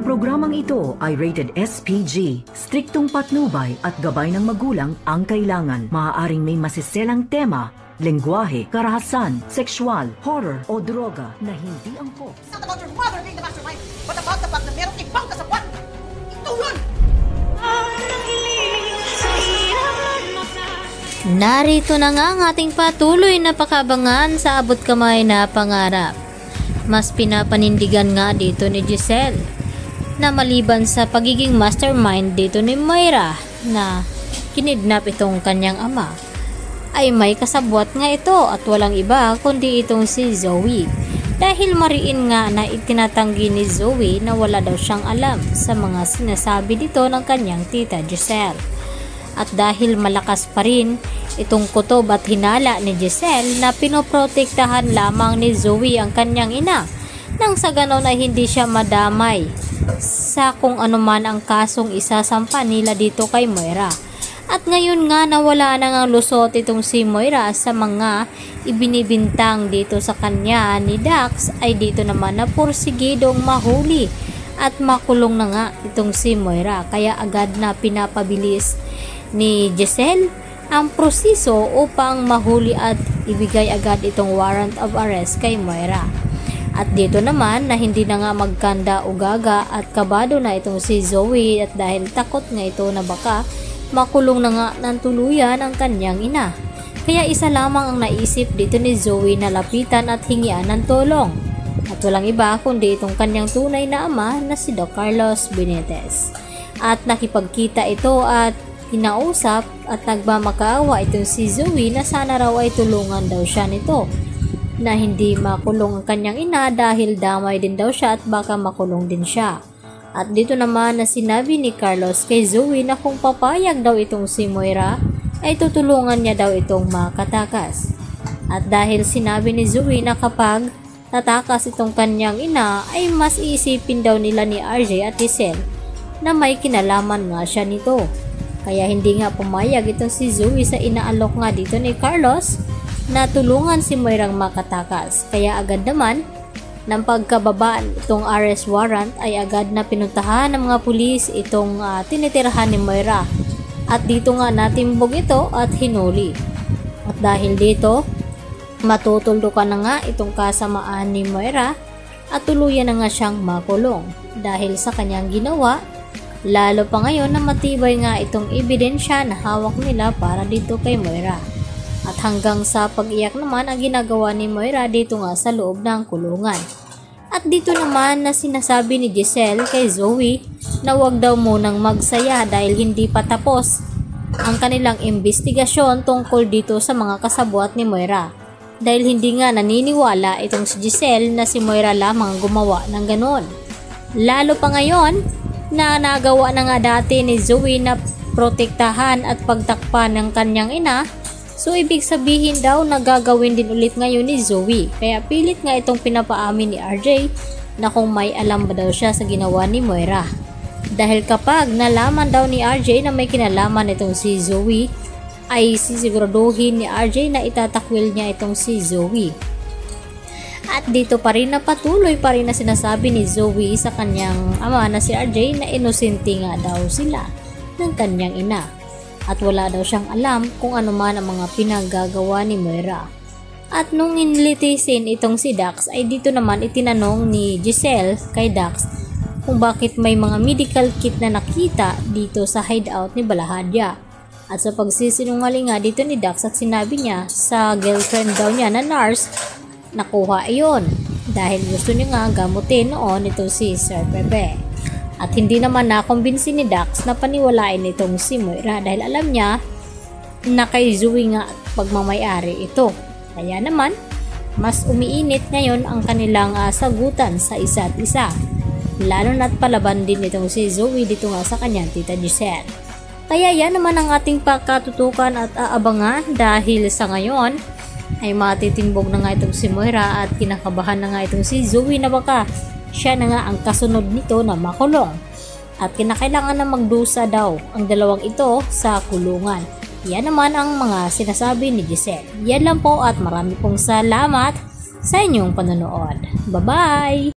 Ang programang ito ay rated SPG. Striktong patnubay at gabay ng magulang ang kailangan. Maaaring may masiselang tema, lengguwahe, karahasan, sexual, horror o droga na hindi angkop. It's not about your mother being the mastermind, but about the fact na merong ibang kasabwat. Ito yun! Narito na nga ang ating patuloy na pakabangan sa abot kamay na pangarap. Mas pinapanindigan nga dito ni Giselle na maliban sa pagiging mastermind dito ni Moira na kinidnap itong kanyang ama, ay may kasabwat nga ito at walang iba kundi itong si Zoe. Dahil mariin nga na itinatanggi ni Zoe na wala daw siyang alam sa mga sinasabi dito ng kanyang tita Giselle. At dahil malakas pa rin itong kutob at hinala ni Giselle na pinoprotektahan lamang ni Zoe ang kanyang ina, nang sa ganon ay hindi siya madamay sa kung anuman ang kasong isasampa nila dito kay Moira. At ngayon nga nawala na nga lusot itong si Moira sa mga ibinibintang dito sa kanya ni Dax, ay dito naman na porsigidong mahuli at makulong na nga itong si Moira. Kaya agad na pinapabilis ni Giselle ang proseso upang mahuli at ibigay agad itong warrant of arrest kay Moira. At dito naman na hindi na nga magkanda o gaga at kabado na itong si Zoe, at dahil takot nga ito na baka makulong na nga ng tuluyan ang kanyang ina. Kaya isa lamang ang naisip dito ni Zoe na lapitan at hingian ng tulong. At walang iba kundi itong kanyang tunay na ama na si Doc Carlos Benitez. At nakipagkita ito at hinausap at nagmamakaawa itong si Zoe na sana raw ay tulungan daw siya nito na hindi makulong ang kanyang ina dahil damay din daw siya at baka makulong din siya. At dito naman na sinabi ni Carlos kay Zoe na kung papayag daw itong si Moira ay tutulungan niya daw itong makatakas. At dahil sinabi ni Zoe na kapag tatakas itong kanyang ina ay mas iisipin daw nila ni RJ at Giselle na may kinalaman nga siya nito. Kaya hindi nga pumayag itong si Zoe sa inaalok nga dito ni Carlos na tulungan si Moirang makatakas. Kaya agad naman ng pagkababa itong arrest warrant ay agad na pinuntahan ng mga pulis itong tinitirahan ni Moira. At dito nga natimbog ito at hinuli. At dahil dito matutuldukan na nga itong kasamaan ni Moira at tuluyan na nga siyang makulong dahil sa kanyang ginawa. Lalo pa ngayon na matibay nga itong ebidensya na hawak nila para dito kay Moira. At hanggang sa pag-iyak naman ang ginagawa ni Moira dito nga sa loob ng kulungan. At dito naman na sinasabi ni Giselle kay Zoe na wag daw munang magsaya dahil hindi pa tapos ang kanilang investigasyon tungkol dito sa mga kasabwat ni Moira. Dahil hindi nga naniniwala itong si Giselle na si Moira lamang gumawa ng ganon. Lalo pa ngayon na nagawa na nga dati ni Zoe na protektahan at pagtakpan ng kanyang ina, so ibig sabihin daw na gagawin din ulit ngayon ni Zoe. Kaya pilit nga itong pinapaamin ni RJ na kung may alam ba daw siya sa ginawa ni Moira. Dahil kapag nalaman daw ni RJ na may kinalaman itong si Zoe, ay sisiguraduhin ni RJ na itatakwil niya itong si Zoe. At dito pa rin na patuloy pa rin na sinasabi ni Zoe sa kanyang ama na si RJ na inosente nga daw sila ng kanyang ina. At wala daw siyang alam kung ano man ang mga pinagagawa ni Moira. At nung inlitisin itong si Dax ay dito naman itinanong ni Giselle kay Dax kung bakit may mga medical kit na nakita dito sa hideout ni Balahadya. At sa pagsisinungaling nga dito ni Dax at sinabi niya sa girlfriend daw niya na nurse, nakuha iyon dahil gusto niya nga gamutin noon itong si Sir Pepe. At hindi naman nakumbinsi ni Dax na paniwalain itong si Moira dahil alam niya na kay Zoe nga pagmamayari ito. Kaya naman mas umiinit ngayon ang kanilang sagutan sa isa't isa. Lalo na't palaban din itong si Zoe dito nga sa kanyang tita Giselle. Kaya yan naman ang ating pagkatutukan at aabangan dahil sa ngayon ay matitimbog na nga itong si Moira at kinakabahan na nga itong si Zoe na baka siya na nga ang kasunod nito na makulong. At kinakailangan na magdusa daw ang dalawang ito sa kulungan. Yan naman ang mga sinasabi ni Giselle. Yan lang po at marami pong salamat sa inyong panonood. Bye-bye!